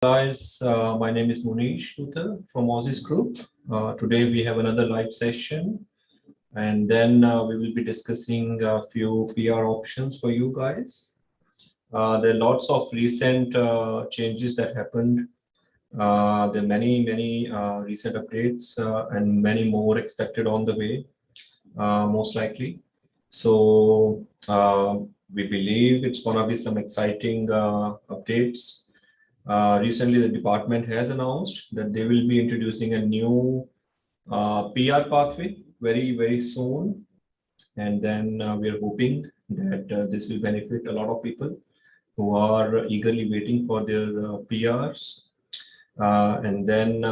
Guys, my name is Munish Luther from Aussizz Group. Today we have another live session, and then we will be discussing a few PR options for you guys. There are lots of recent changes that happened. There are many recent updates and many more expected on the way, most likely. So we believe it's gonna be some exciting updates. Recently, the department has announced that they will be introducing a new PR pathway very soon, and then we are hoping that this will benefit a lot of people who are eagerly waiting for their PRs. And then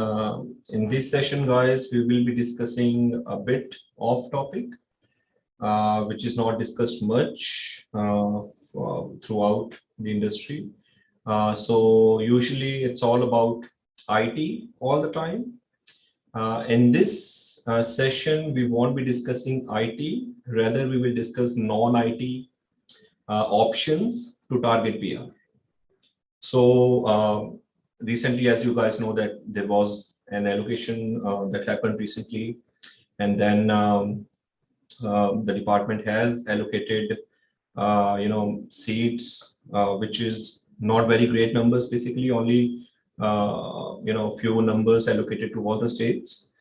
in this session, guys, we will be discussing a bit off topic, which is not discussed much throughout the industry. So usually it's all about IT all the time. In this session, we won't be discussing IT, rather we will discuss non-IT options to target PR. So recently, as you guys know, that there was an allocation that happened recently, and then the department has allocated seats, which is not very great numbers, basically only few numbers allocated to all the states.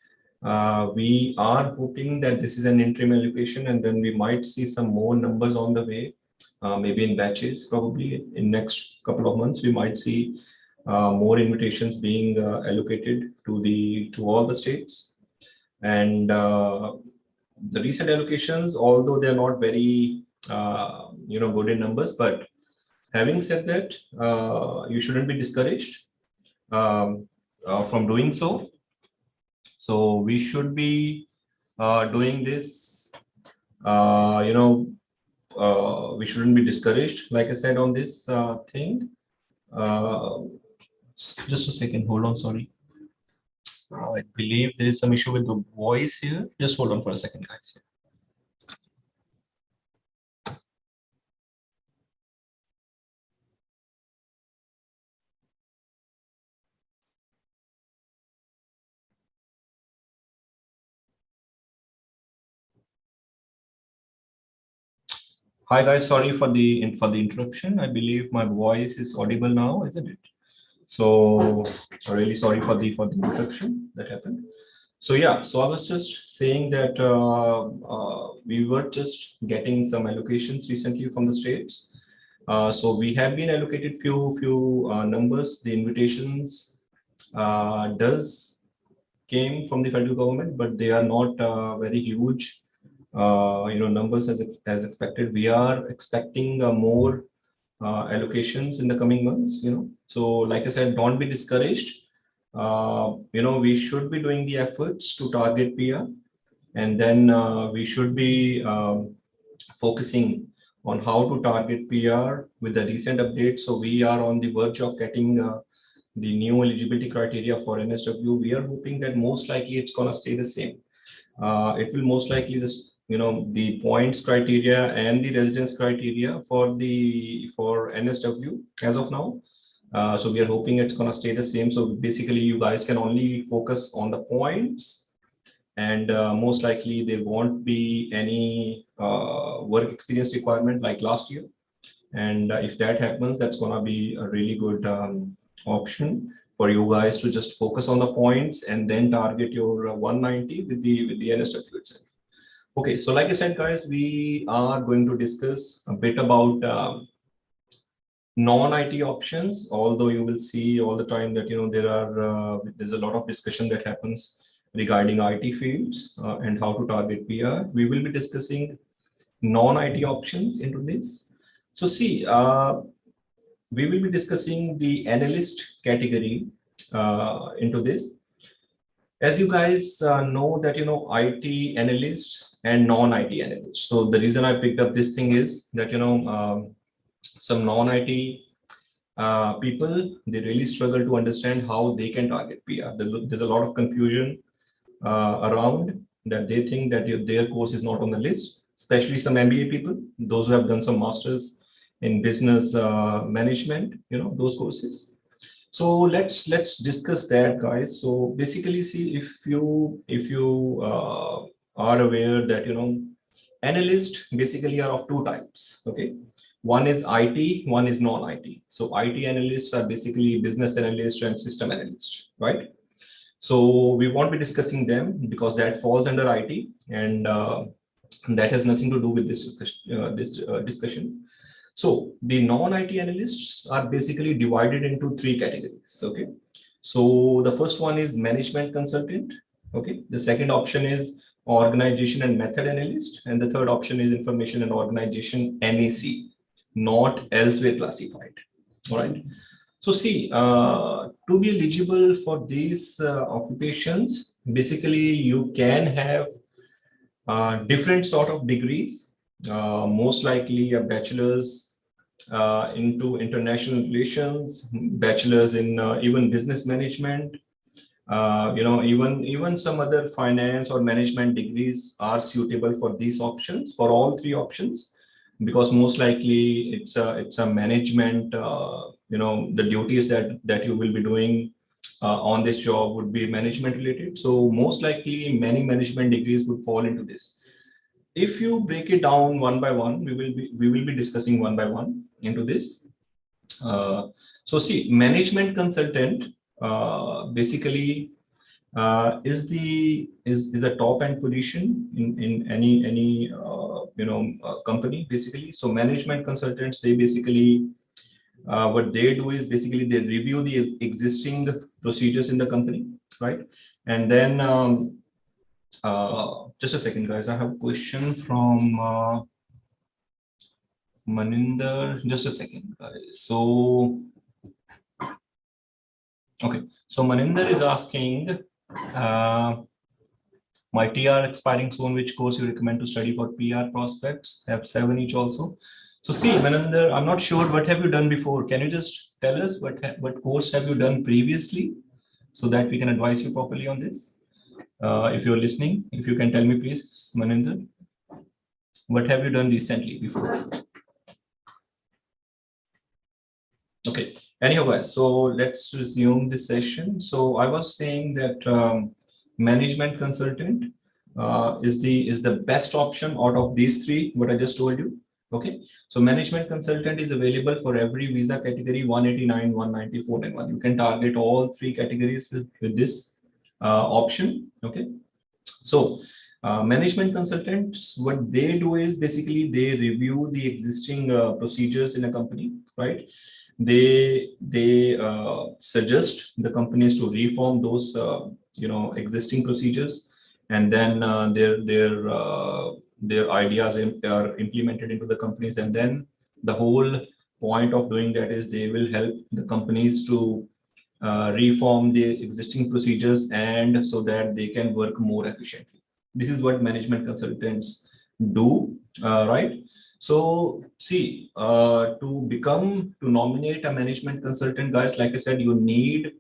We are hoping that this is an interim allocation, and then we might see some more numbers on the way, maybe in batches. Probably in next couple of months we might see more invitations being allocated to all the states. And the recent allocations, although they're not very good in numbers, but having said that, you shouldn't be discouraged from doing so. So we should be doing this. We shouldn't be discouraged, like I said, on this thing. Just a second, hold on, sorry. I believe there is some issue with the voice here. Just hold on for a second, guys. Hi guys, sorry for the interruption. I believe my voice is audible now, isn't it? So really sorry for the interruption that happened. So yeah, so I was just saying that we were just getting some allocations recently from the states. So we have been allocated few numbers. The invitations does came from the federal government, but they are not very huge. Numbers as expected. We are expecting more allocations in the coming months. So like I said, don't be discouraged. We should be doing the efforts to target PR, and then we should be focusing on how to target PR with the recent updates. So we are on the verge of getting the new eligibility criteria for NSW. We are hoping that most likely it's going to stay the same. It will most likely the points criteria and the residence criteria for NSW as of now. So we are hoping it's going to stay the same. So basically you guys can only focus on the points, and most likely there won't be any work experience requirement like last year. And if that happens, that's going to be a really good option for you guys to just focus on the points and then target your 190 with the NSW itself. Okay, so like I said, guys, we are going to discuss a bit about non-IT options. Although you will see all the time that there's a lot of discussion that happens regarding IT fields and how to target PR. We will be discussing non-IT options into this. So see, we will be discussing the analyst category into this. As you guys know that, IT analysts and non-IT analysts. So the reason I picked up this thing is that, some non-IT people, they really struggle to understand how they can target PR. There's a lot of confusion around that. They think that their course is not on the list, especially some MBA people, those who have done some masters in business management, those courses. So let's discuss that, guys. So basically, see, if you are aware that analysts basically are of two types. Okay, one is IT, one is non-IT. So IT analysts are basically business analysts and system analysts, right? So we won't be discussing them because that falls under IT, and that has nothing to do with this discussion. So the non-IT analysts are basically divided into three categories. Okay. So the first one is management consultant. Okay. The second option is organization and method analyst. And the third option is information and organization NEC, not elsewhere classified. All right. So see, to be eligible for these occupations, basically you can have different sort of degrees, most likely a bachelor's into international relations, bachelor's in even business management, even some other finance or management degrees are suitable for these options, for all three options, because most likely it's a management, the duties that you will be doing on this job would be management related. So most likely many management degrees would fall into this. If you break it down one by one, we will be discussing one by one into this. So see, management consultant basically is a top end position in any company basically. So management consultants, they basically what they do is basically they review the existing procedures in the company, right? And then just a second, guys. I have a question from Maninder. Just a second, guys. So, okay. So Maninder is asking, my TR expiring soon. Which course you recommend to study for PR prospects? Have 7 each also. So see, Maninder, I'm not sure what have you done before. Can you just tell us what course have you done previously, so that we can advise you properly on this? If you're listening, if you can tell me, please, Maninder, what have you done recently before? Okay. Anyhow, guys, so let's resume this session. So I was saying that management consultant is the best option out of these three, what I just told you. Okay. So management consultant is available for every visa category 189, 194, and 1. You can target all three categories with this option. Okay. So management consultants, what they do is basically they review the existing procedures in a company, right? They suggest the companies to reform those existing procedures, and then their ideas are implemented into the companies, and then the whole point of doing that is they will help the companies to reform the existing procedures, and so that they can work more efficiently. This is what management consultants do, right? So see, to nominate a management consultant, guys, like I said, you need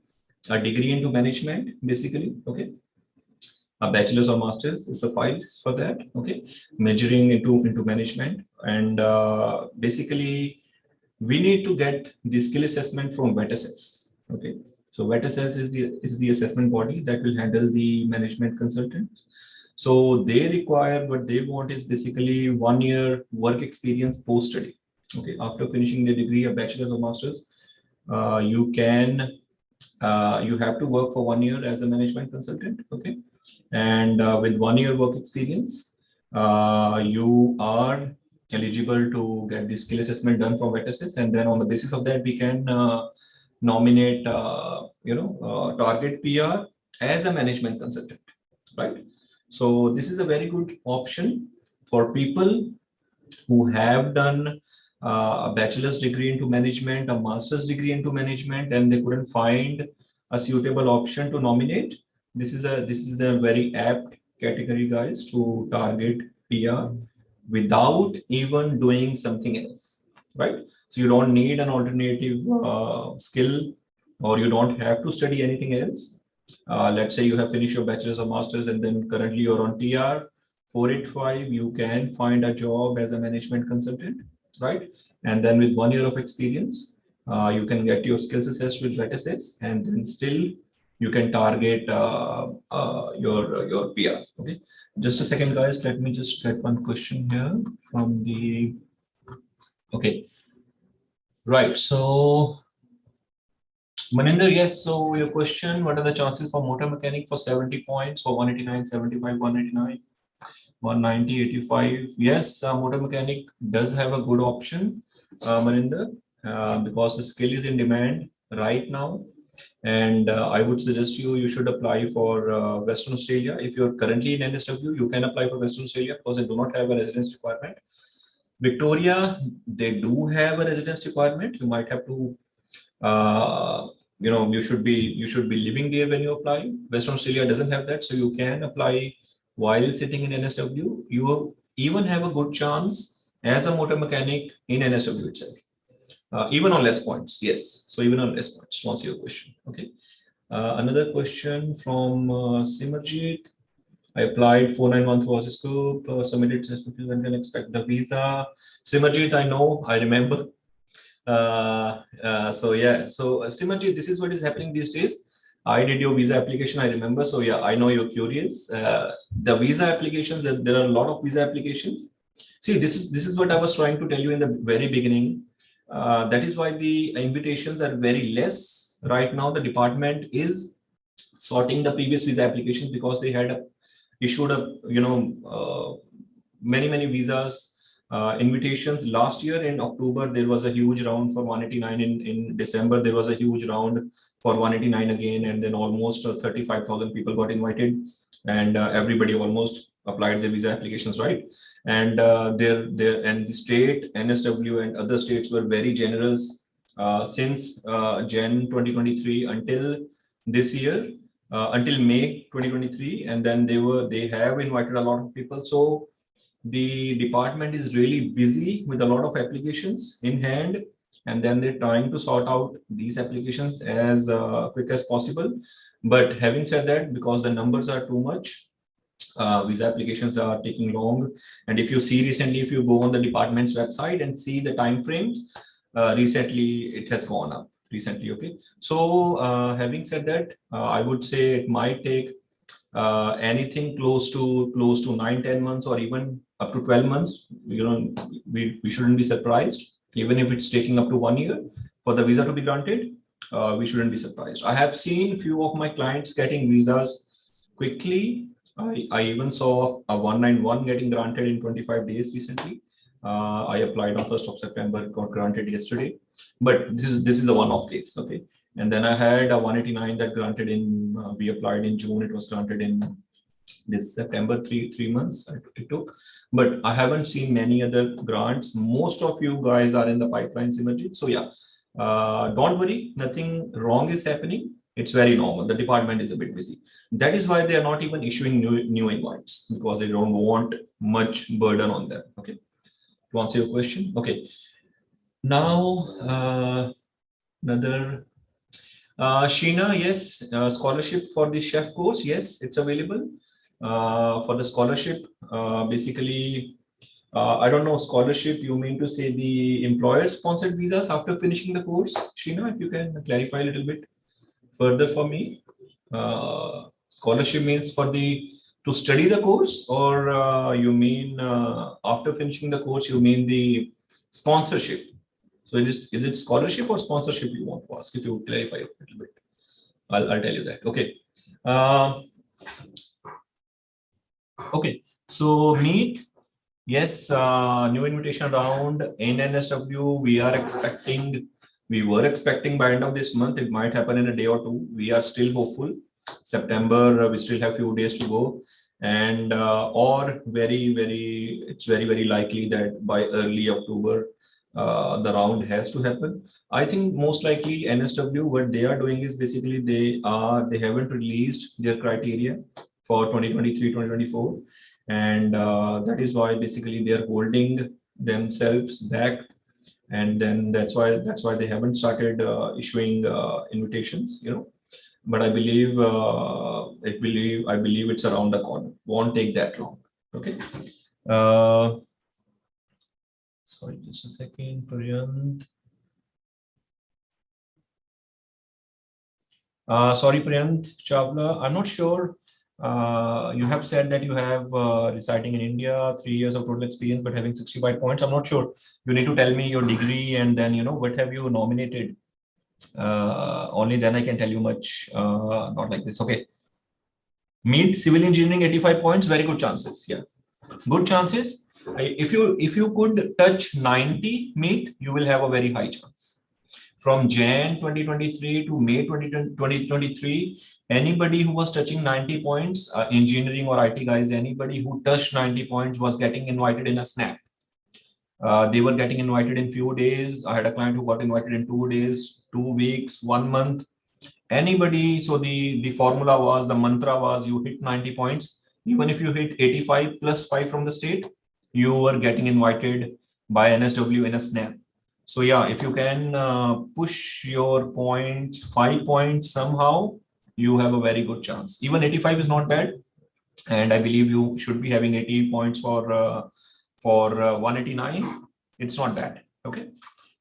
a degree into management, basically. Okay, a bachelor's or master's is suffice for that. Okay, majoring into management, and basically we need to get the skill assessment from VET-Assess. Okay, so VET-Assess is the assessment body that will handle the management consultants. So they require, what they want is basically 1 year work experience post study. Okay, after finishing the degree, a bachelor's or master's, you have to work for 1 year as a management consultant. Okay, and with 1 year work experience, you are eligible to get the skill assessment done from VET-Assess, and then on the basis of that, we can nominate, target PR as a management consultant, right? So this is a very good option for people who have done a bachelor's degree into management, a master's degree into management, and they couldn't find a suitable option to nominate. This is a very apt category, guys, to target PR without even doing something else, right? So you don't need an alternative skill, or you don't have to study anything else. Let's say you have finished your bachelor's or master's, and then currently you're on TR 485, you can find a job as a management consultant, right? And then with 1 year of experience, You can get your skills assessed with wet assess, and then still you can target your PR. Okay, just a second, guys. Let me just get one question here from the. Okay, right. So, Maninder, yes. So your question: what are the chances for motor mechanic for 70 points for 189, 75, 189? 190, 85. Yes, motor mechanic does have a good option, Maninder, because the skill is in demand right now. And I would suggest you should apply for Western Australia. If you're currently in NSW, you can apply for Western Australia because they do not have a residence requirement. Victoria, they do have a residence requirement. You might have to, you should be living there when you apply. Western Australia doesn't have that, so you can apply while sitting in NSW. You even have a good chance as a motor mechanic in NSW itself, even on less points. Yes, so even on less points, to answer your question. Okay. Another question from Simarjit. I applied 491 through Aussizz Group, submitted when can expect the visa. Simarjit, I know, I remember. So yeah, so Simarjit, this is what is happening these days. I did your visa application, I remember. So yeah, I know you're curious. The visa applications, there are a lot of visa applications. See, this is what I was trying to tell you in the very beginning. That is why the invitations are very less right now. The department is sorting the previous visa applications because they had issued many visas invitations last year. In October there was a huge round for 189. In December there was a huge round for 189 again, and then almost 35,000 people got invited, and everybody almost applied their visa applications, right? And and the state NSW and other states were very generous since Jan 2023 until this year, until May 2023, and then they have invited a lot of people. So the department is really busy with a lot of applications in hand, and then they're trying to sort out these applications as quick as possible. But having said that, because the numbers are too much, visa applications are taking long. And if you see recently, if you go on the department's website and see the time frames, recently it has gone up recently. Okay, so having said that, I would say it might take anything close to 9-10 months, or even up to 12 months. We shouldn't be surprised. Even if it's taking up to 1 year for the visa to be granted, we shouldn't be surprised. I have seen few of my clients getting visas quickly. I even saw a 191 getting granted in 25 days recently. I applied on 1st of September, got granted yesterday. But this is a one-off case, okay? And then I had a 189 that granted in, we applied in June, it was granted in this September, three months it took. But I haven't seen many other grants. Most of you guys are in the pipeline, Simarjit. So yeah, don't worry, nothing wrong is happening. It's very normal. The department is a bit busy. That is why they are not even issuing new invites, because they don't want much burden on them. Okay, to answer your question. Okay, now another Sheena, yes, scholarship for the chef course, yes, it's available. For the scholarship, basically, I don't know, scholarship, you mean to say the employer-sponsored visas after finishing the course? Sheena, if you can clarify a little bit further for me. Scholarship means to study the course, or you mean after finishing the course, you mean the sponsorship? So is it scholarship or sponsorship you want to ask? If you clarify a little bit, I'll tell you that. Okay. Okay. So NEET, yes, new invitation round in NSW. We were expecting by end of this month. It might happen in a day or two. We are still hopeful. September, we still have few days to go, and or it's very likely that by early October, the round has to happen. I think most likely NSW, what they are doing is basically they haven't released their criteria for 2023-2024, and that is why basically they are holding themselves back, and then that's why they haven't started issuing invitations. But I believe it's around the corner. Won't take that long. Okay. Sorry, just a second, Priyant. Sorry, Priyant Chawla, I'm not sure. You have said that you have residing in India, 3 years of total experience, but having 65 points. I'm not sure. You need to tell me your degree and then, what have you nominated? Only then I can tell you much. Not like this. Okay. Meet civil engineering, 85 points. Very good chances. Yeah. Good chances. If you could touch 90 meet, you will have a very high chance. From Jan 2023 to May 2023, anybody who was touching 90 points, engineering or IT guys, anybody who touched 90 points was getting invited in a snap. They were getting invited in few days. I had a client who got invited in 2 days, 2 weeks, 1 month. Anybody, so the formula was, the mantra was, you hit 90 points. Even if you hit 85 plus 5 from the state, you were getting invited by NSW in a snap. So yeah, if you can push your points, 5 points somehow, you have a very good chance. Even 85 is not bad. And I believe you should be having 80 points for 189. It's not bad. Okay.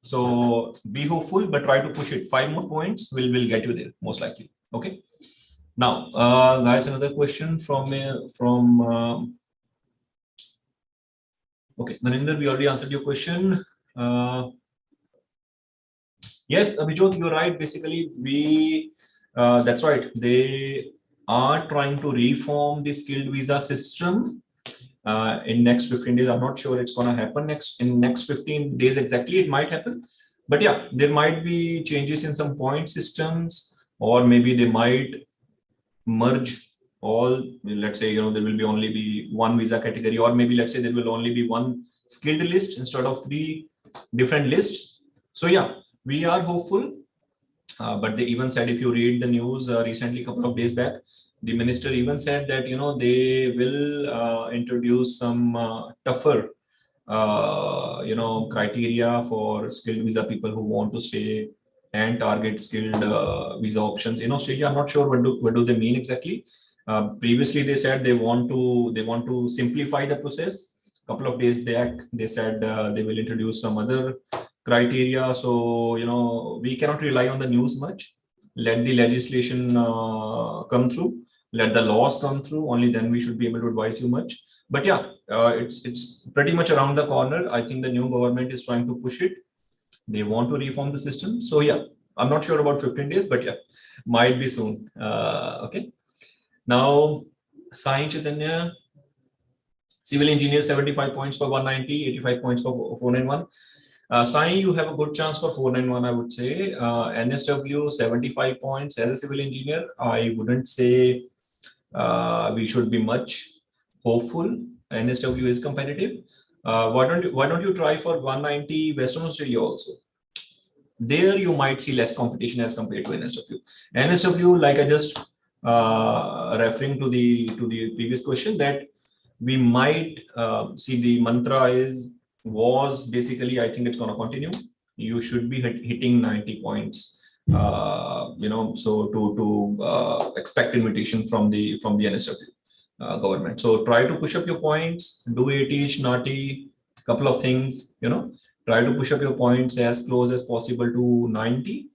So be hopeful, but try to push it. 5 more points will get you there, most likely. Okay. Now, guys, another question from okay, Maninder, we already answered your question. Yes, Abhijot, you're right. Basically, that's right. They are trying to reform the skilled visa system in next 15 days. I'm not sure it's going to happen in next 15 days exactly. It might happen, but yeah, there might be changes in some point systems, or maybe they might merge all. Let's say, there will be only be one visa category, or maybe let's say there will only be one skilled list instead of 3 different lists. So yeah, we are hopeful. But they even said, if you read the news recently, a couple of days back, the minister even said that they will introduce some tougher criteria for skilled visa people who want to stay and target skilled visa options in Australia. I'm not sure what do they mean exactly. Previously, they said they want to simplify the process. A couple of days back, they said they will introduce some other criteria. So we cannot rely on the news much. Let the legislation come through. Let the laws come through. Only then we should be able to advise you much. But yeah, it's pretty much around the corner. I think the new government is trying to push it. They want to reform the system. So yeah, I'm not sure about 15 days, but yeah, might be soon. Okay. Now, Sai Chaitanya, civil engineer, 75 points for 190, 85 points for 491. Sai, you have a good chance for 491, I would say. NSW, 75 points as a civil engineer. I wouldn't say we should be much hopeful. NSW is competitive. Why don't you try for 190 Western Australia also? There you might see less competition as compared to NSW. NSW, like I just referring to the previous question, that we might see the mantra was basically, I think it's going to continue. You should be hitting 90 points. So to expect invitation from the NSW government. So try to push up your points, do 80, 90, couple of things, try to push up your points as close as possible to 90,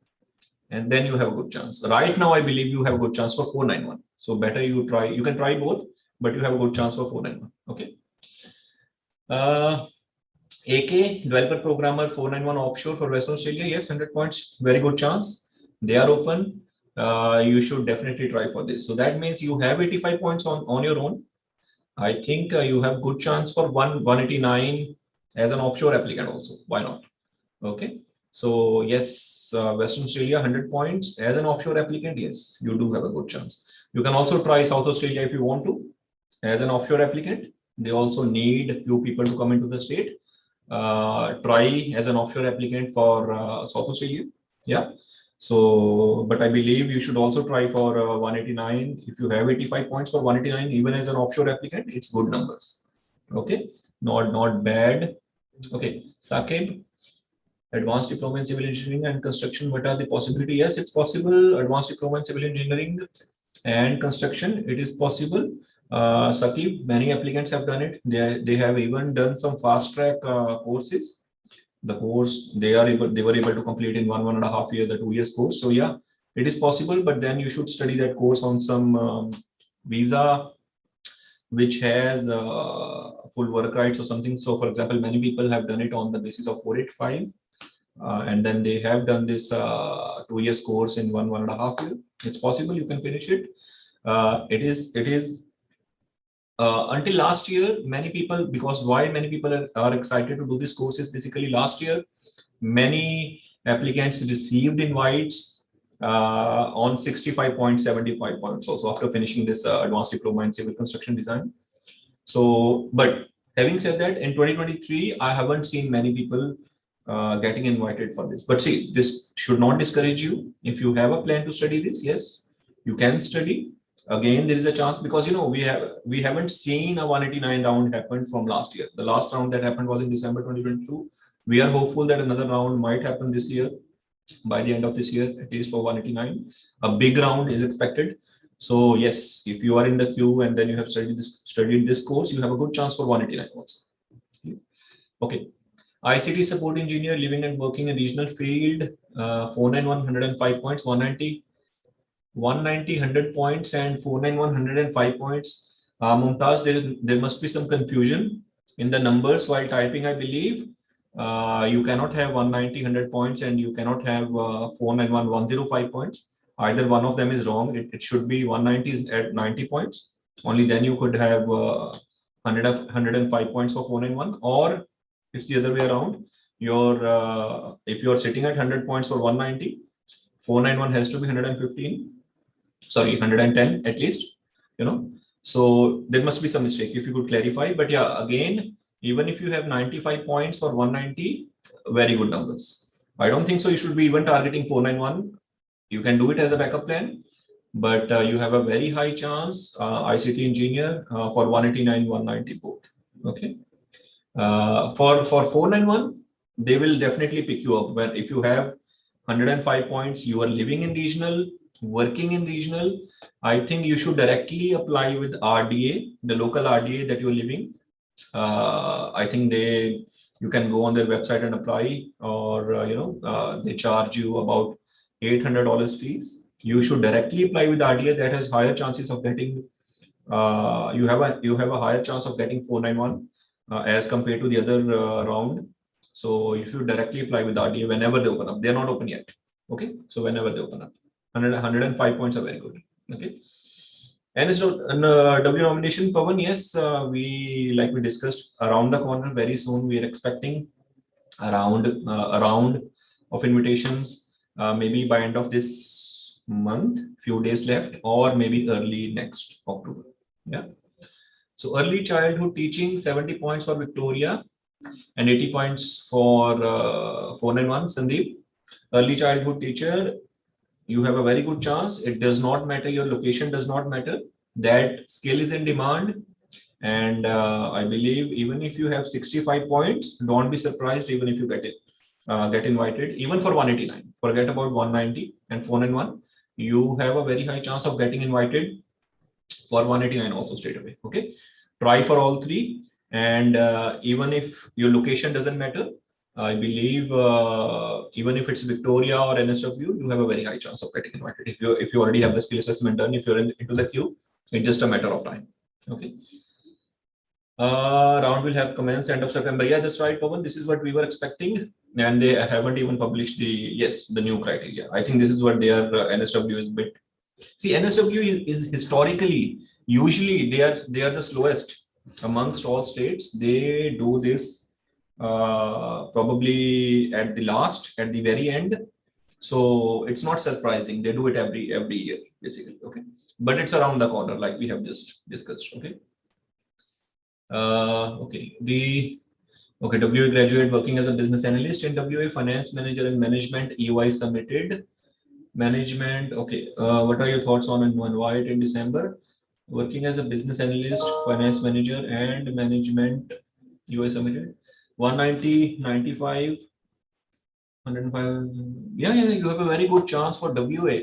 and then you have a good chance. Right now, I believe you have a good chance for 491. So better you try. You can try both, but you have a good chance for 491. Okay. AK, developer programmer, 491 offshore for Western Australia. Yes, 100 points. Very good chance. They are open. You should definitely try for this. So that means you have 85 points on your own. I think you have good chance for 189 as an offshore applicant also. Why not? Okay. So yes, Western Australia, 100 points as an offshore applicant. Yes, you do have a good chance. You can also try South Australia if you want to as an offshore applicant. They also need a few people to come into the state. Try as an offshore applicant for South Australia. Yeah. So, but I believe you should also try for 189. If you have 85 points for 189, even as an offshore applicant, it's good numbers. Okay. Not bad. Okay. Sakib, advanced diploma in civil engineering and construction. What are the possibilities? Yes, it's possible. Advanced diploma in civil engineering and construction. It is possible. Sakib, many applicants have done it. They have even done some fast track courses. The course they were able to complete in 1.5 year, the 2 years course. So yeah, It is possible, but then you should study that course on some visa which has full work rights or something. So for example, many people have done it on the basis of 485, and then they have done this 2 years course in 1.5 years. It's possible you can finish it. It is until last year, many people, because why many people are excited to do this course is basically last year, many applicants received invites on 65.75 points also after finishing this advanced diploma in civil construction design. So, but having said that, in 2023, I haven't seen many people getting invited for this. But see, this should not discourage you. If you have a plan to study this, yes, you can study. Again, there is a chance because we haven't seen a 189 round happen from last year. The last round that happened was in December 2022. We are hopeful that another round might happen this year, by the end of this year, at least for 189. A big round is expected. So yes, if you are in the queue and then you have studied this course, you have a good chance for 189 also. Okay. ICT support engineer living and working in regional field, 491 105 points, 190 100 points, and 491 105 points. Mumtaz, there must be some confusion in the numbers while typing, I believe. You cannot have 190 100 points and you cannot have 491 105 points. Either one of them is wrong. It should be 190 is at 90 points. Only then you could have 105 points for 491, or it's the other way around. If you're sitting at 100 points for 190, 491 has to be 115. Sorry, 110 at least, so there must be some mistake. If you could clarify. But yeah, again, even if you have 95 points for 190, very good numbers. I don't think so you should be even targeting 491. You can do it as a backup plan, but you have a very high chance, ICT engineer, for 189 190 both. Okay. For 491, they will definitely pick you up. When if you have 105 points, you are living in regional, working in regional, I think you should directly apply with RDA, the local RDA that you're living. I think you can go on their website and apply, or they charge you about $800 fees. You should directly apply with RDA. That has higher chances of getting. You have a higher chance of getting 491 as compared to the other round. So you should directly apply with RDA whenever they open up. They're not open yet. Okay, so whenever they open up, 105 points are very good. Okay. NSW nomination, Pawan, yes, we discussed, around the corner very soon. We are expecting a round of invitations, maybe by end of this month, few days left, or maybe early next October. Yeah. So early childhood teaching, 70 points for Victoria and 80 points for 491, Sandeep. Early childhood teacher, you have a very good chance. It does not matter, your location does not matter. That skill is in demand. And I believe even if you have 65 points, don't be surprised even if you get invited, even for 189. Forget about 190 and 491. You have a very high chance of getting invited for 189 also straight away. Okay. Try for all three. And even if your location doesn't matter, I believe even if it's Victoria or NSW, you have a very high chance of getting invited. If you already have the skill assessment done, if you're into the queue, it's just a matter of time. Okay. Round will have commenced end of September. Yeah, that's right, Pawan. This is what we were expecting, and they haven't even published the new criteria. I think this is what their NSW is bit. See, NSW is historically, usually they are the slowest amongst all states. They do this probably at the very end. So it's not surprising. They do it every year, basically. Okay. But it's around the corner, like we have just discussed. Okay. Okay. WA graduate working as a business analyst in WA, finance manager and management, EY submitted. Management. Okay. What are your thoughts on why it in December? Working as a business analyst, finance manager and management, EY submitted. 190, 95, 105. Yeah, you have a very good chance for WA.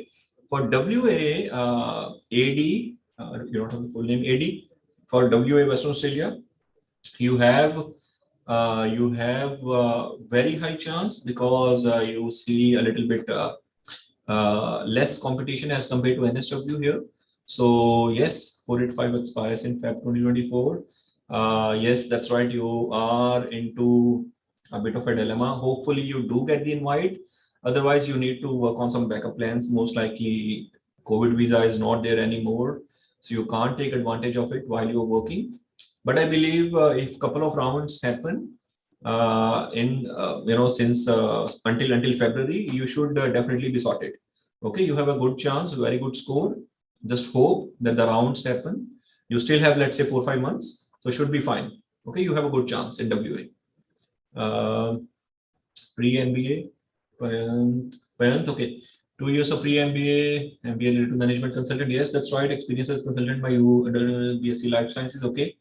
For WA, AD, you don't have the full name, AD. For WA Western Australia, you have very high chance because you see a little bit less competition as compared to NSW here. So yes, 485 expires in Feb 2024. Yes, that's right. You are into a bit of a dilemma. Hopefully you do get the invite. Otherwise, you need to work on some backup plans. Most likely COVID visa is not there anymore. So you can't take advantage of it while you're working. But I believe if a couple of rounds happen, since until February, you should definitely be sorted. Okay, you have a good chance, very good score. Just hope that the rounds happen. You still have, let's say, 4-5 months, so should be fine. Okay, you have a good chance in WA. Pre-MBA, okay. 2 years of pre-MBA, MBA related to management consultant. Yes, that's right. Experience as consultant by you, BSc Life Sciences. Okay.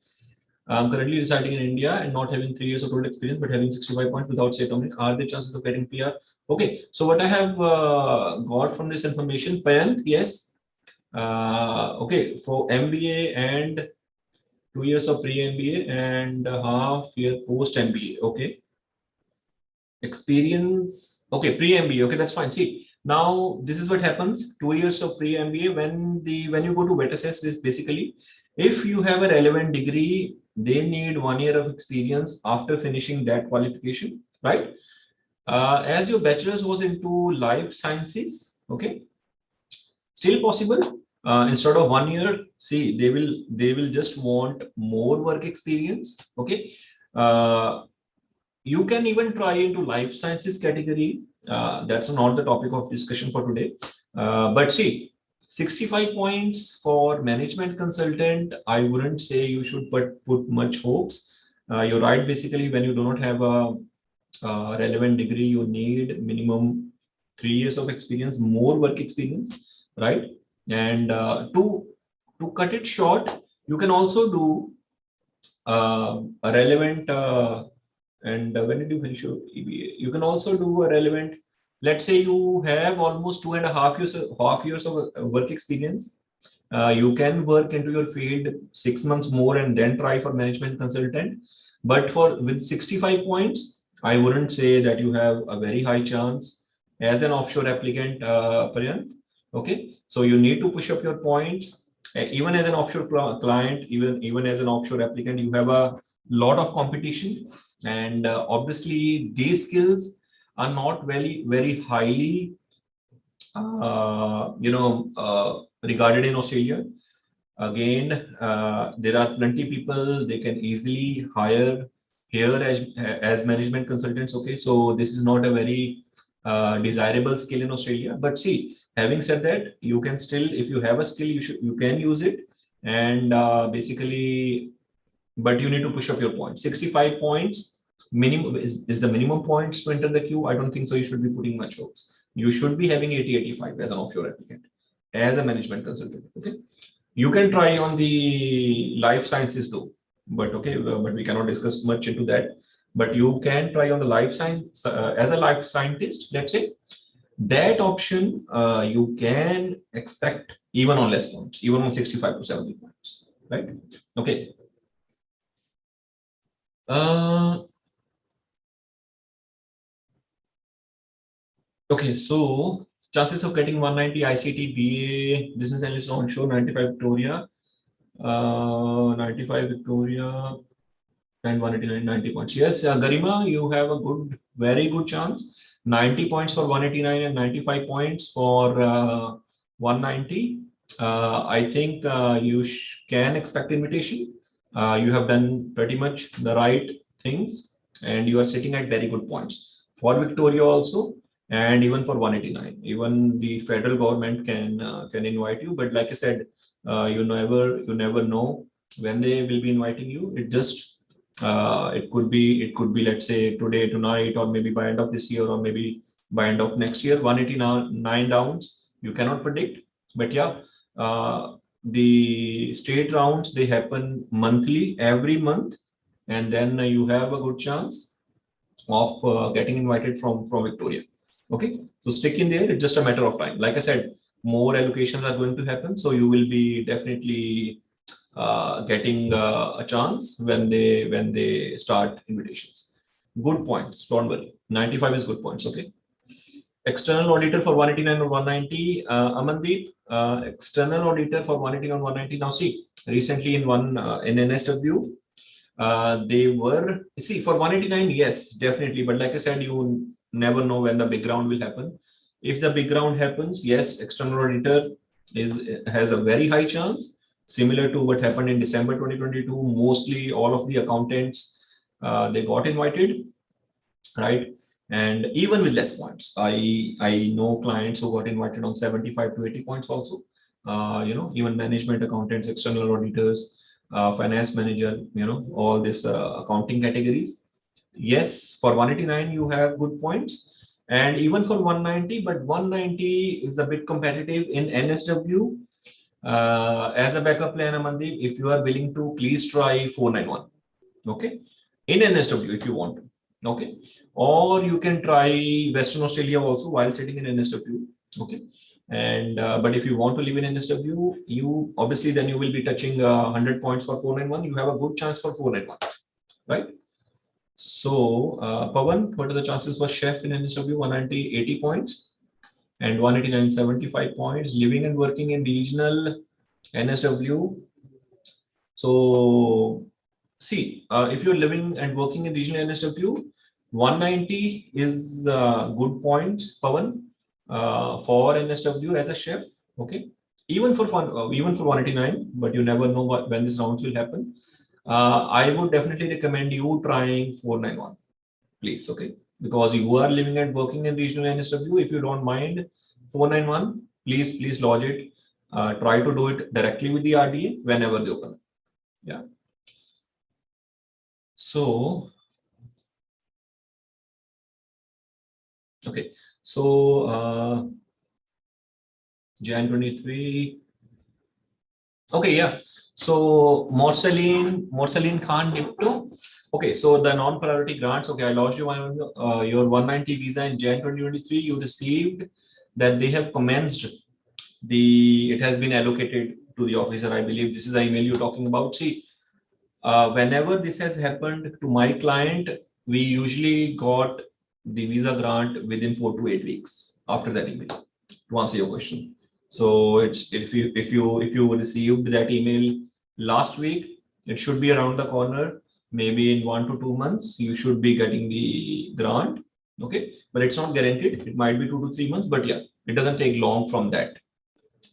I'm currently residing in India and not having 3 years of total experience, but having 65 points without state domain. Are there chances of getting PR? Okay, so what I have got from this information, parent, yes. Okay, for MBA and 2 years of pre-MBA and a half year post-MBA. Okay, experience. Okay, pre-MBA. Okay, that's fine. See, now this is what happens. 2 years of pre-MBA when you go to VET-SS, basically, if you have a relevant degree, they need 1 year of experience after finishing that qualification, right? As your bachelor's was into life sciences, okay, still possible. Instead of 1 year, see, they will just want more work experience. Okay, you can even try into life sciences category. That's not the topic of discussion for today. But see, 65 points for management consultant, I wouldn't say you should put much hopes. You're right. Basically, when you do not have a relevant degree, you need minimum 3 years of experience, more work experience, right? And to cut it short, you can also do a relevant and when did you finish your EBA? You can also do a relevant. Let's say you have almost 2.5 years of work experience. You can work into your field 6 months more and then try for management consultant. But with 65 points, I wouldn't say that you have a very high chance as an offshore applicant, Pariyant. Okay, so you need to push up your points. Even as an offshore client, even as an offshore applicant, you have a lot of competition, and obviously these skills are not very highly regarded in Australia. Again, there are plenty people they can easily hire here as management consultants. Okay, so this is not a very desirable skill in Australia. But see, having said that, you can still, if you have a skill, you can use it, and basically, but you need to push up your points. 65 points minimum is the minimum points to enter the queue. I don't think so. You should be putting much hopes. You should be having 80-85 as an offshore applicant, as a management consultant. Okay. You can try on the life sciences though, but okay, but we cannot discuss much into that. But you can try on the life science as a life scientist, let's say. That option you can expect even on less points, even on 65 to 70 points, right? Okay. Okay, so chances of getting 190 ICT BA business analyst onshore, 95 Victoria, 95 Victoria, and 189, 90 points. Yes, Garima, you have a very good chance. 90 points for 189 and 95 points for 190. I think you can expect invitation. You have done pretty much the right things, and you are sitting at very good points for Victoria also, and even for 189. Even the federal government can invite you, but like I said, you never know when they will be inviting you. It could be let's say today, tonight, or maybe by end of this year, or maybe by end of next year. 189 rounds you cannot predict, but yeah, the state rounds, they happen monthly, every month, and then you have a good chance of getting invited from Victoria. Okay, so stick in there. It's just a matter of time. Like I said, more allocations are going to happen, so you will be definitely getting a chance when they start invitations. Good points. Don't worry. 95 is good points. Okay. External auditor for 189 or 190, Amandeep, external auditor for 189 or 190. Now see, recently in NSW, they were, see, for 189, yes, definitely. But like I said, you never know when the big round will happen. If the big round happens, yes, external auditor has a very high chance, similar to what happened in December 2022. Mostly all of the accountants, they got invited, right? And even with less points, I know clients who got invited on 75 to 80 points also. Even management accountants, external auditors, finance manager, all this accounting categories. Yes, for 189 you have good points, and even for 190, but 190 is a bit competitive in NSW. As a backup plan, Amandeep, if you are willing to, please try 491. Okay, in NSW if you want to. Okay, or you can try Western Australia also while sitting in NSW. Okay, and but if you want to live in NSW, you obviously then you will be touching 100 points for 491. You have a good chance for 491, right? So Pawan, what are the chances for chef in NSW? 190, 80 points, and 189, 75 points. Living and working in regional NSW. So see, if you're living and working in regional NSW, 190 is good points, Pawan, for NSW as a chef. Okay, even for 189, but you never know when this rounds will happen. I would definitely recommend you trying 491, please. Okay, because you are living and working in regional NSW. If you don't mind 491, please lodge it. Try to do it directly with the RDA whenever they open. Yeah. So, okay. So, Jan 23. Okay, yeah. So, Morsaline Khan Dipto. Okay, so the non-priority grants. Okay, I lost you your 190 visa in Jan 2023. You received that they have commenced it has been allocated to the officer. I believe this is the email you're talking about. See, whenever this has happened to my client, we usually got the visa grant within 4 to 8 weeks after that email, to answer your question. So it's if you received that email last week, it should be around the corner. Maybe in 1 to 2 months, you should be getting the grant. Okay, but it's not guaranteed. It might be 2 to 3 months, but yeah, it doesn't take long from that.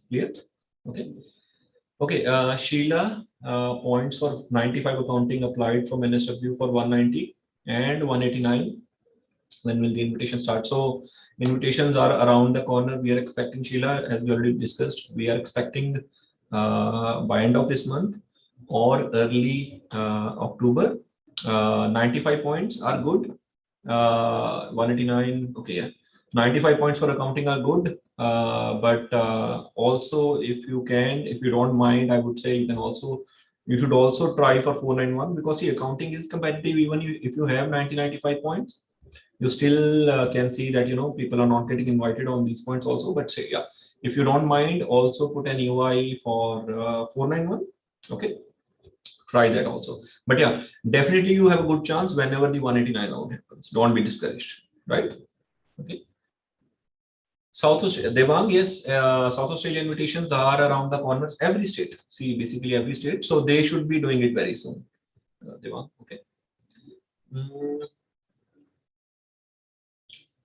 Clear? Okay. Okay, Sheila, points for 95 accounting applied from NSW for 190 and 189. When will the invitation start? So invitations are around the corner. We are expecting, Sheila, as we already discussed, we are expecting by end of this month or early October. 95 points are good. 189, okay, yeah. 95 points for accounting are good. But also, if you don't mind, I would say you should also try for 491, because the accounting is competitive. Even if you have 95 points, you still can see that people are not getting invited on these points also. But say, yeah, if you don't mind, also put an UI for 491. Okay, try that also. But yeah, definitely you have a good chance whenever the 189 round happens. Don't be discouraged, right? Okay. South Australia, Devang, yes, South Australia invitations are around the corners. Every state, see, basically every state. So they should be doing it very soon. Devang, okay.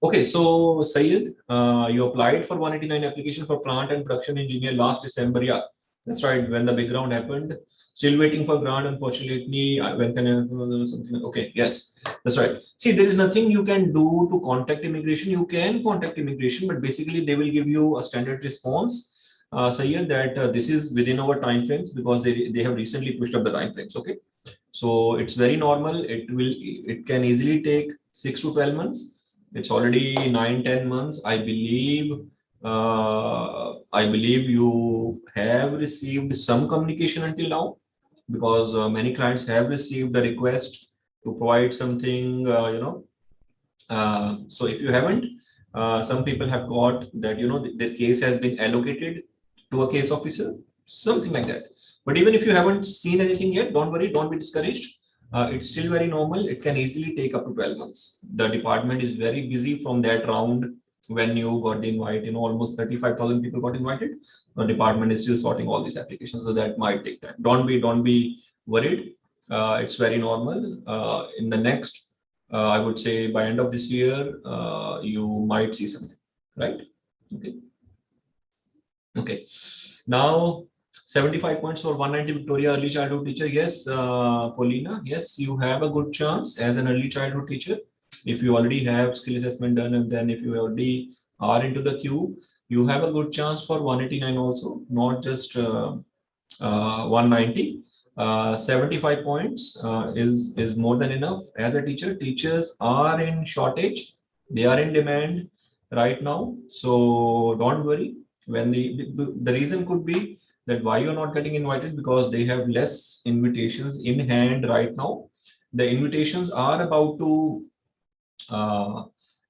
Okay, so Sayed, you applied for 189 application for plant and production engineer last December. Yeah, that's right. When the big round happened, still waiting for grant. Unfortunately, when can I something? Okay, yes, that's right. See, there is nothing you can do to contact immigration. You can contact immigration, but basically they will give you a standard response. Sayed, that this is within our time frames, because they have recently pushed up the time frames. Okay, so it's very normal. It can easily take 6 to 12 months. It's already 9-10 months. I believe you have received some communication until now, because many clients have received a request to provide something. So if you haven't, some people have got that the case has been allocated to a case officer, something like that. But even if you haven't seen anything yet, don't worry, don't be discouraged. It's still very normal. It can easily take up to 12 months. The department is very busy from that round when you got the invite, almost 35,000 people got invited. The department is still sorting all these applications, so that might take time. Don't be worried. It's very normal. In the next, I would say by end of this year, you might see something, right? Okay. Okay. Now, 75 points for 190 Victoria early childhood teacher. Yes, Paulina. Yes, you have a good chance as an early childhood teacher. If you already have skill assessment done, and then if you already are into the queue, you have a good chance for 189 also, not just 190. 75 points is more than enough. As a teacher, teachers are in shortage. They are in demand right now. So don't worry. When the reason could be that why you're not getting invited, because they have less invitations in hand right now. The invitations are about to uh,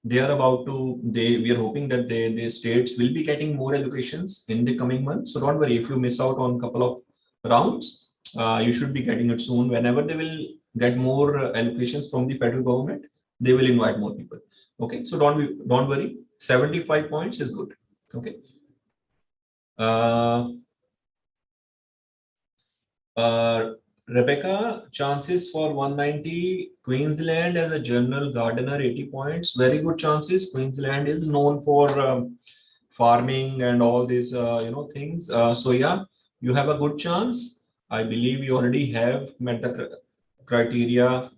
we are hoping that the states will be getting more allocations in the coming months. So don't worry, if you miss out on a couple of rounds, you should be getting it soon. Whenever they will get more allocations from the federal government, they will invite more people. Okay, so don't worry. 75 points is good. Okay. Rebecca, chances for 190. Queensland as a general gardener, 80 points. Very good chances. Queensland is known for farming and all these things. So yeah, you have a good chance. I believe you already have met the criteria,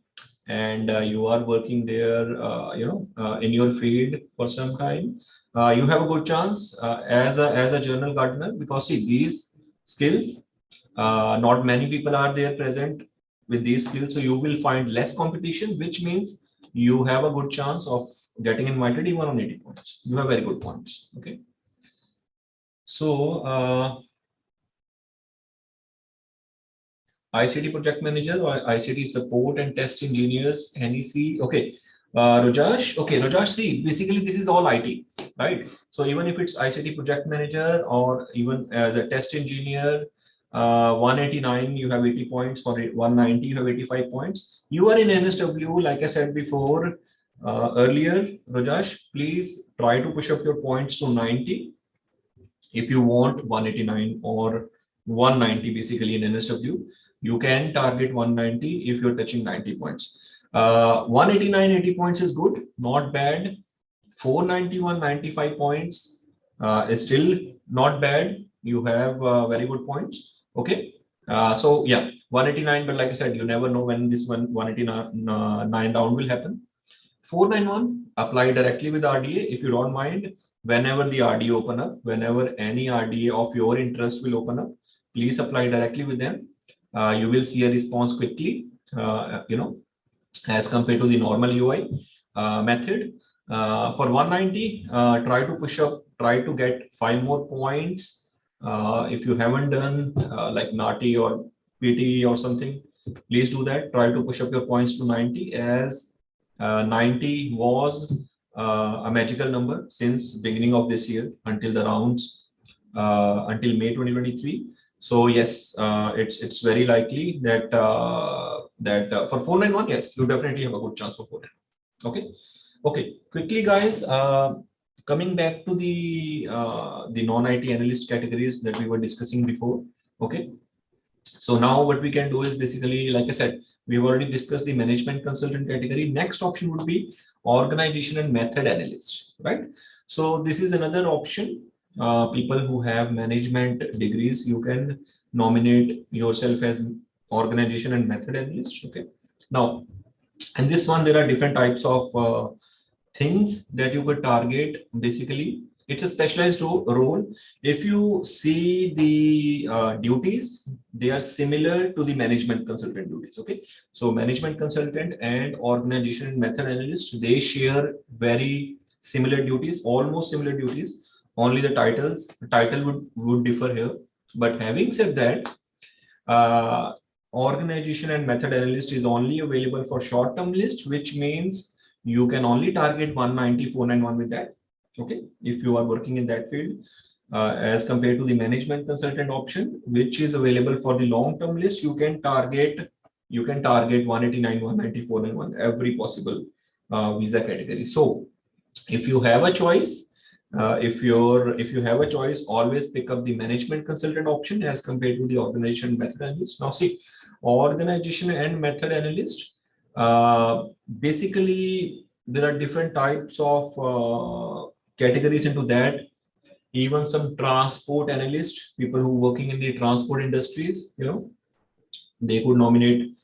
and you are working there, in your field for some time. You have a good chance as a general gardener, because see, these skills, not many people are there present with these skills, so you will find less competition, which means you have a good chance of getting invited even on 80 points. You have very good points. Okay. So ICT project manager or ICT support and test engineers, NEC. Okay. Rajesh. Okay, Rajesh, see, basically this is all IT, right? So even if it's ICT project manager or even as a test engineer, 189, you have 80 points. For 190, you have 85 points. You are in NSW, like I said before, earlier, Rajesh, please try to push up your points to 90. If you want 189 or 190 basically in NSW, you can target 190 if you're touching 90 points. 189, 80 points is good, not bad. 491, 95 points is still not bad. You have very good points. Okay. So yeah, 189, but like I said, you never know when this 189 round will happen. 491, apply directly with RDA if you don't mind. Whenever the RDA open up, whenever any RDA of your interest will open up, please apply directly with them. You will see a response quickly, as compared to the normal UI method. For 190, try to push up, try to get 5 more points. If you haven't done like NON-IT or PT or something, please do that. Try to push up your points to 90, as 90 was a magical number since beginning of this year until the rounds, until May 2023. So yes, it's very likely that for 491, yes, you definitely have a good chance for 491. Okay. Okay, quickly guys, coming back to the non-IT analyst categories that we were discussing before. Okay. So now what we can do is basically, like I said, we've already discussed the management consultant category. Next option would be organization and method analyst, right? So this is another option. People who have management degrees, you can nominate yourself as organization and method analyst. Okay. Now, and this one, there are different types of things that you could target. Basically, it's a specialized role. If you see the duties, they are similar to the management consultant duties. Okay, so management consultant and organization and method analyst, they share very similar duties, almost similar duties. Only the title would differ here. But having said that, organization and method analyst is only available for short-term list, which means you can only target 190, 491 with that. Okay, if you are working in that field, as compared to the management consultant option, which is available for the long-term list, you can target 189, 190, 491, every possible visa category. So If you have a choice, if you have a choice, always pick up the management consultant option as compared to the organization method analyst. Now see, organization and method analyst, basically there are different types of categories into that. Even some transport analysts, people who working in the transport industries, they could nominate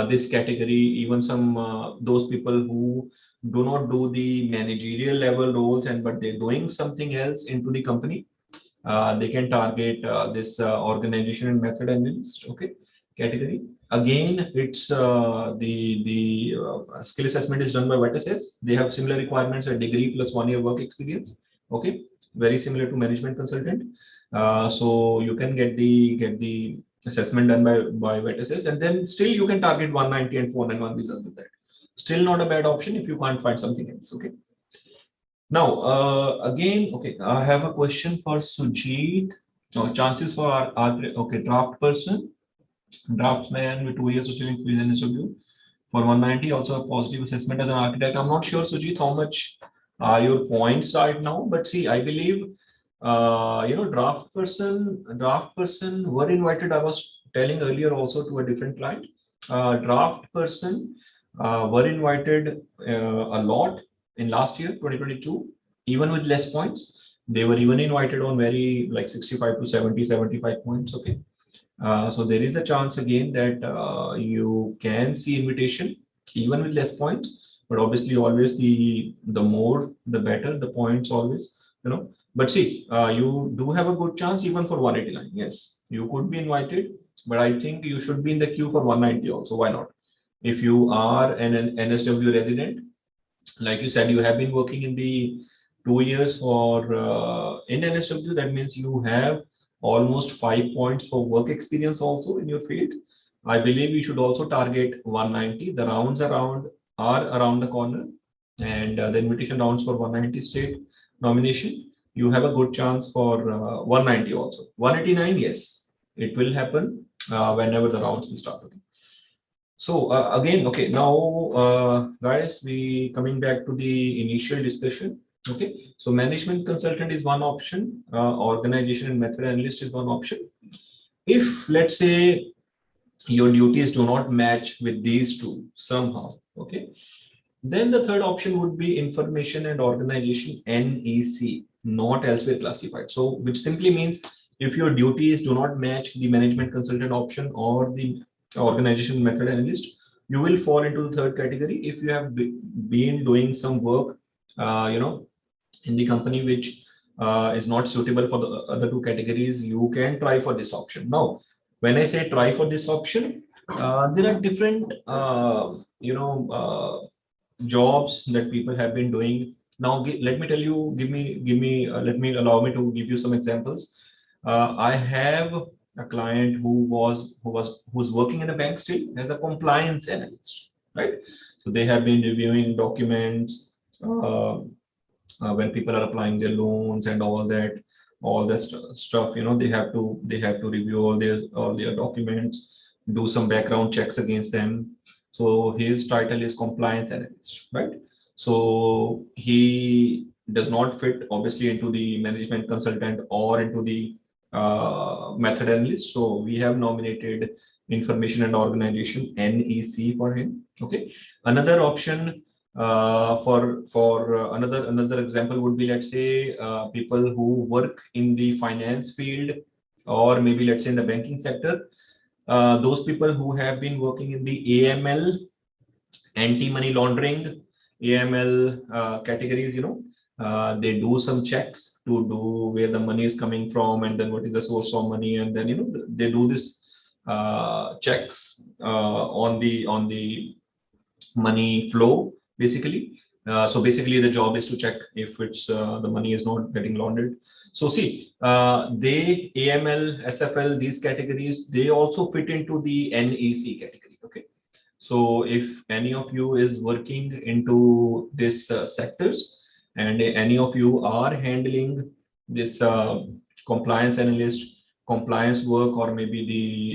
this category. Even some those people who do not do the managerial level roles, and but they're doing something else into the company, they can target this organization and method analyst, okay, category. Again, it's the skill assessment is done by VETSS. They have similar requirements: a degree plus 1 year work experience, okay, very similar to management consultant. So you can get the assessment done by VETSS, and then still you can target 190 and 491 visas with that. Still not a bad option if you can't find something else, okay. Now, again, okay, I have a question for Sujit. Chances for okay, draft person, draftsman with 2 years of student experience interview for 190, also a positive assessment as an architect. I'm not sure, Sujit, how much are your points right now, but see, I believe, draft person were invited. I was telling earlier also to a different client, draft person were invited a lot in last year 2022, even with less points. They were even invited on very like 65 to 70 75 points, okay. So there is a chance again that you can see invitation even with less points, but obviously always the more the better the points always, but see, you do have a good chance even for 189. Yes, you could be invited, but I think you should be in the queue for 190 also. Why not? If you are an NSW resident, like you said, you have been working in the 2 years for in NSW, that means you have almost 5 points for work experience also in your field. I believe you should also target 190. The rounds are around the corner, and the invitation rounds for 190 state nomination, you have a good chance for 190 also. 189, yes, it will happen whenever the rounds will start. Okay. So again, okay, now guys, we coming back to the initial discussion. Okay, so management consultant is one option, organization and method analyst is one option. If let's say your duties do not match with these two somehow, okay, then the third option would be information and organization, NEC, not elsewhere classified. So which simply means if your duties do not match the management consultant option or the organization method analyst, you will fall into the third category. If you have been doing some work, in the company which is not suitable for the other two categories, you can try for this option. Now, when I say try for this option, there are different, jobs that people have been doing. Now, let me tell you, allow me to give you some examples. I have a client who's working in a bank still as a compliance analyst, right? So they have been reviewing documents when people are applying their loans and all that stuff. They have to review all their documents, do some background checks against them. So his title is compliance analyst, right? So he does not fit obviously into the management consultant or into the method analyst. So we have nominated information and organization, NEC, for him. Okay. Another option for another example would be, let's say, people who work in the finance field, or maybe let's say in the banking sector. Those people who have been working in the AML, anti-money laundering, AML categories, they do some checks to do where the money is coming from, and then what is the source of money, and then they do this checks on the money flow, basically. So basically the job is to check if it's the money is not getting laundered. So see, they AML, SFL, these categories, they also fit into the NEC category. Okay. So if any of you is working into this sectors, and any of you are handling this compliance analyst, compliance work, or maybe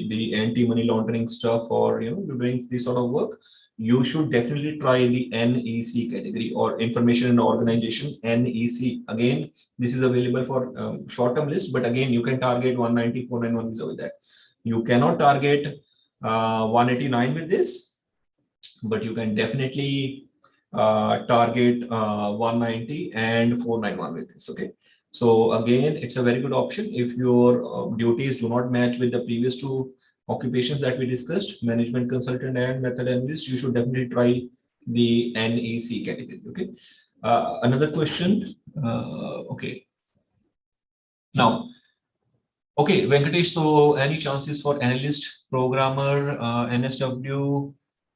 the anti-money laundering stuff, or doing this sort of work, you should definitely try the NEC category, or information and organization, NEC. Again, this is available for short-term list, but again, you can target 190, 491 visa with that. You cannot target 189 with this, but you can definitely target 190 and 491 with this. Okay. So again, it's a very good option if your duties do not match with the previous two occupations that we discussed, management consultant and method analyst. You should definitely try the NEC category. Okay. Another question. Okay. Now, okay, Venkatesh. So, any chances for analyst, programmer, NSW,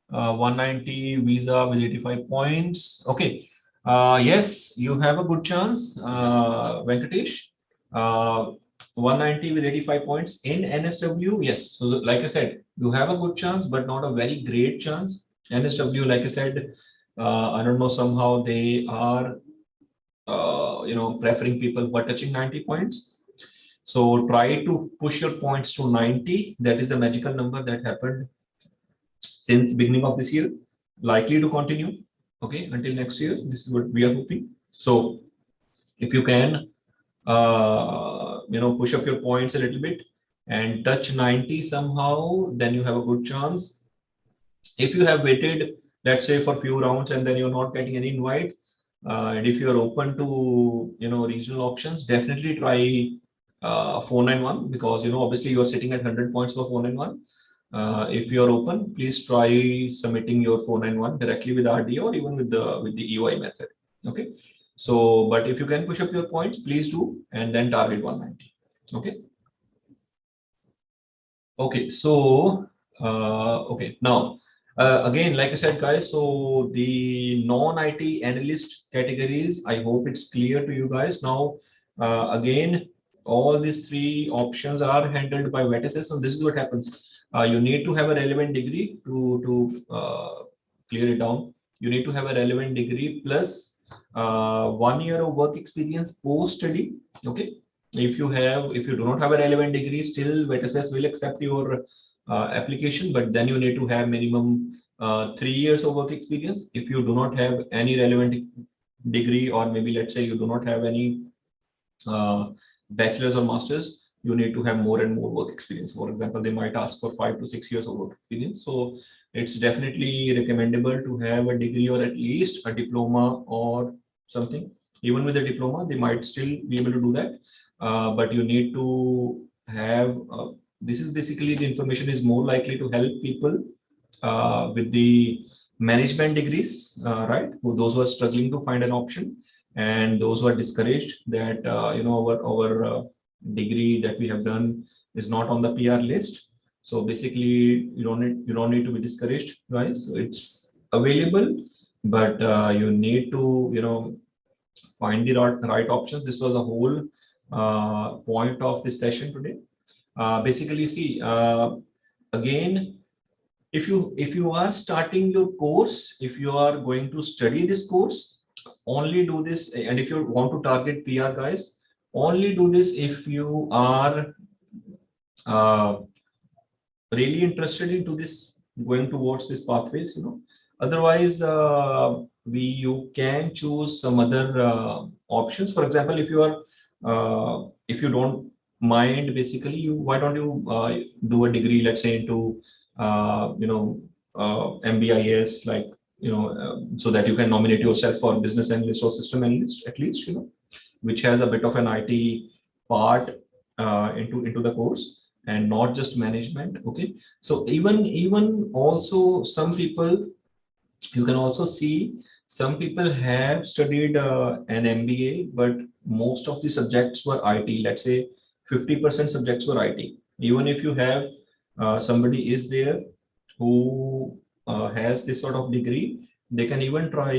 190 visa with 85 points? Okay. Yes, you have a good chance, Venkatesh. 190 with 85 points in NSW. Yes. So, like I said, you have a good chance, but not a very great chance. NSW, like I said, I don't know, somehow they are, preferring people who are touching 90 points. So try to push your points to 90. That is the magical number that happened since beginning of this year, likely to continue. Okay, until next year. This is what we are hoping. So if you can, push up your points a little bit and touch 90 somehow, then you have a good chance. If you have waited, let's say, for a few rounds and then you're not getting any invite, and if you're open to regional options, definitely try 491, because obviously you are sitting at 100 points for 491. If you're open, please try submitting your 491 directly with RD or even with the EY method. Okay. So, but if you can push up your points, please do, and then target 190. Okay. Okay. So, okay. Now, again, like I said, guys, so the non-IT analyst categories, I hope it's clear to you guys. Now, again, all these three options are handled by VETSS. So this is what happens. You need to have a relevant degree to clear it down. You need to have a relevant degree plus 1 year of work experience post study. Okay. If you do not have a relevant degree, still VETSS will accept your application, but then you need to have minimum 3 years of work experience. If you do not have any relevant degree, or maybe let's say you do not have any bachelor's or master's, you need to have more and more work experience. For example, they might ask for 5 to 6 years of work experience. So it's definitely recommendable to have a degree or at least a diploma or something. Even with a diploma, they might still be able to do that. But you need to have, this is basically, the information is more likely to help people with the management degrees, right? Those who are struggling to find an option, and those who are discouraged that our degree that we have done is not on the PR list. So basically, you don't need to be discouraged, guys. So it's available, but you need to find the right options. This was a whole point of this session today. Basically, see, again, if you are starting your course, if you are going to study this course, only do this. And if you want to target PR, guys, only do this if you are really interested into this, going towards this pathways. Otherwise, you can choose some other options. For example, if you don't mind, basically, why don't you do a degree, let's say, into MBIS, like so that you can nominate yourself for business analyst or system analyst, at least, which has a bit of an IT part into the course, and not just management. Okay. So even also, some people, you can also see, some people have studied an MBA, but most of the subjects were IT. Let's say 50% subjects were IT. Even if you have somebody is there who has this sort of degree, they can even try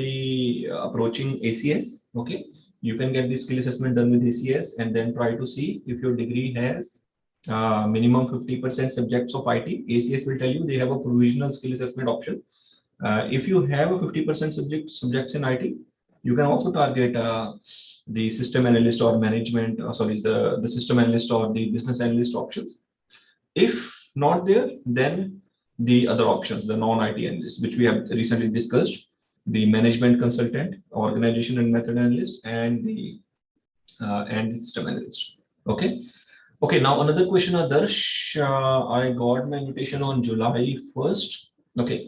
approaching ACS. Okay. You can get the skill assessment done with ACS, and then try to see if your degree has minimum 50% subjects of IT. ACS will tell you they have a provisional skill assessment option. If you have a 50% subjects in IT, You can also target the system analyst or management, the system analyst or the business analyst options. If not there, then the other options, the non-IT analysts, which we have recently discussed, the management consultant, organization and method analyst, and the system analyst. Okay. Okay. Now another question, Adarsh. I got my invitation on July 1st. Okay.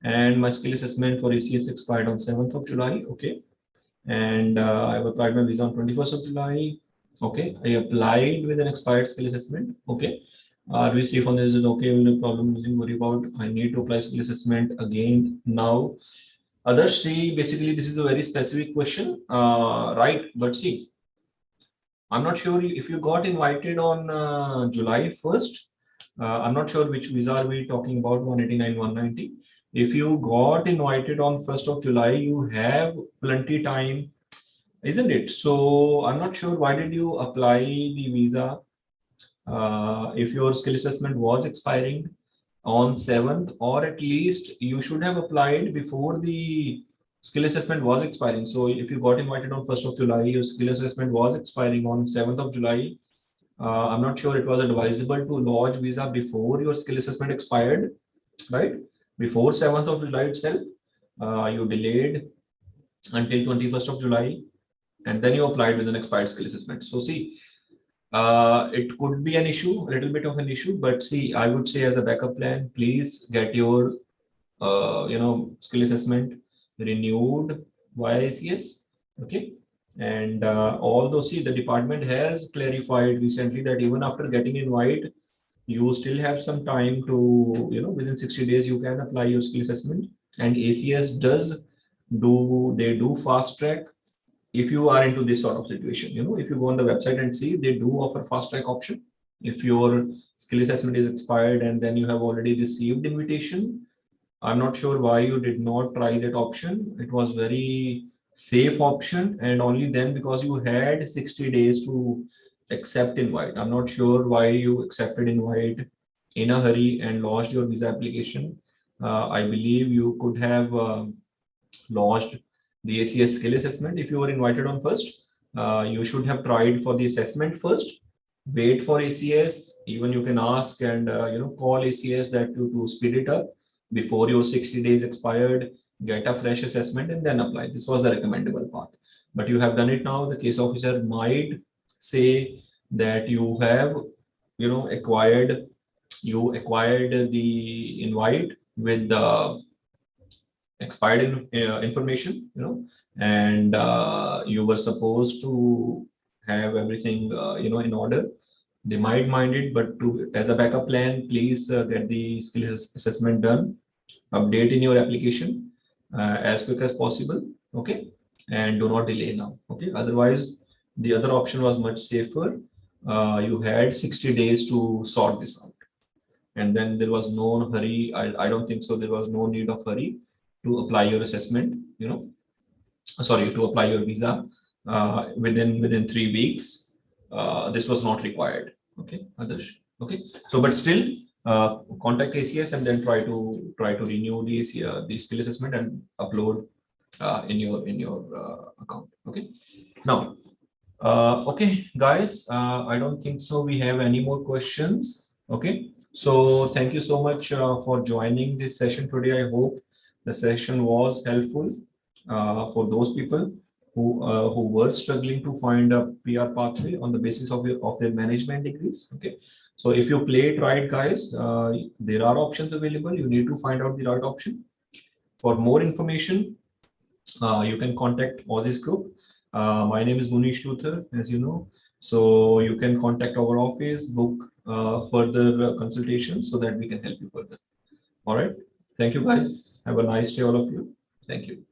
And my skill assessment for ACS expired on 7th of July. Okay. And I've applied my visa on 21st of July. Okay. I applied with an expired skill assessment. Okay. We see on this is okay, no problem, nothing to worry about. I need to apply skill assessment again now. Others see, basically, this is a very specific question, right? But see, I'm not sure if you got invited on July 1st. I'm not sure which visa are we talking about, 189, 190. If you got invited on 1st of July, you have plenty time, isn't it? So I'm not sure why did you apply the visa if your skill assessment was expiring on 7th, or at least you should have applied before the skill assessment was expiring. So if you got invited on 1st of July, your skill assessment was expiring on 7th of July. I'm not sure it was advisable to lodge visa before your skill assessment expired, right? Before 7th of July itself, you delayed until 21st of July, and then you applied with an expired skill assessment. So see, it could be an issue, a little bit of an issue, but see, I would say as a backup plan, please get your skill assessment renewed via ACS. Okay. And although see, the department has clarified recently that even after getting invite, you still have some time to, within 60 days, you can apply your skill assessment. And ACS they do fast track. If you are into this sort of situation, if you go on the website and see, they do offer fast track option. If your skill assessment is expired and then you have already received invitation, I'm not sure why you did not try that option. It was very safe option, and only then because you had 60 days to accept invite. I'm not sure why you accepted invite in a hurry and launched your visa application. I believe you could have launched the ACS skill assessment. If you were invited on 1st, you should have tried for the assessment first. Wait for ACS. Even you can ask and call ACS that to speed it up before your 60 days expired. Get a fresh assessment and then apply. This was the recommendable path. But you have done it now. The case officer might say that you have acquired the invite with the expired information, and you were supposed to have everything, in order. They might mind it, but as a backup plan, please get the skill assessment done, update in your application as quick as possible, okay, and do not delay now, okay. Otherwise, the other option was much safer. You had 60 days to sort this out, and then there was no hurry. I don't think so. There was no need of hurry to apply your assessment, to apply your visa within 3 weeks. This was not required. Okay, Adarsh. Okay, so but still contact ACS and then try to renew the skill assessment and upload in your account. Okay, now okay guys, I don't think so we have any more questions. Okay, so thank you so much for joining this session today. I hope the session was helpful for those people who were struggling to find a PR pathway on the basis of their management degrees. Okay, so if you play it right, guys, there are options available. You need to find out the right option. For more information, you can contact Aussizz Group. My name is Munish Luther, as you know. So you can contact our office, book further consultations so that we can help you further. All right. Thank you, guys. Have a nice day, all of you. Thank you.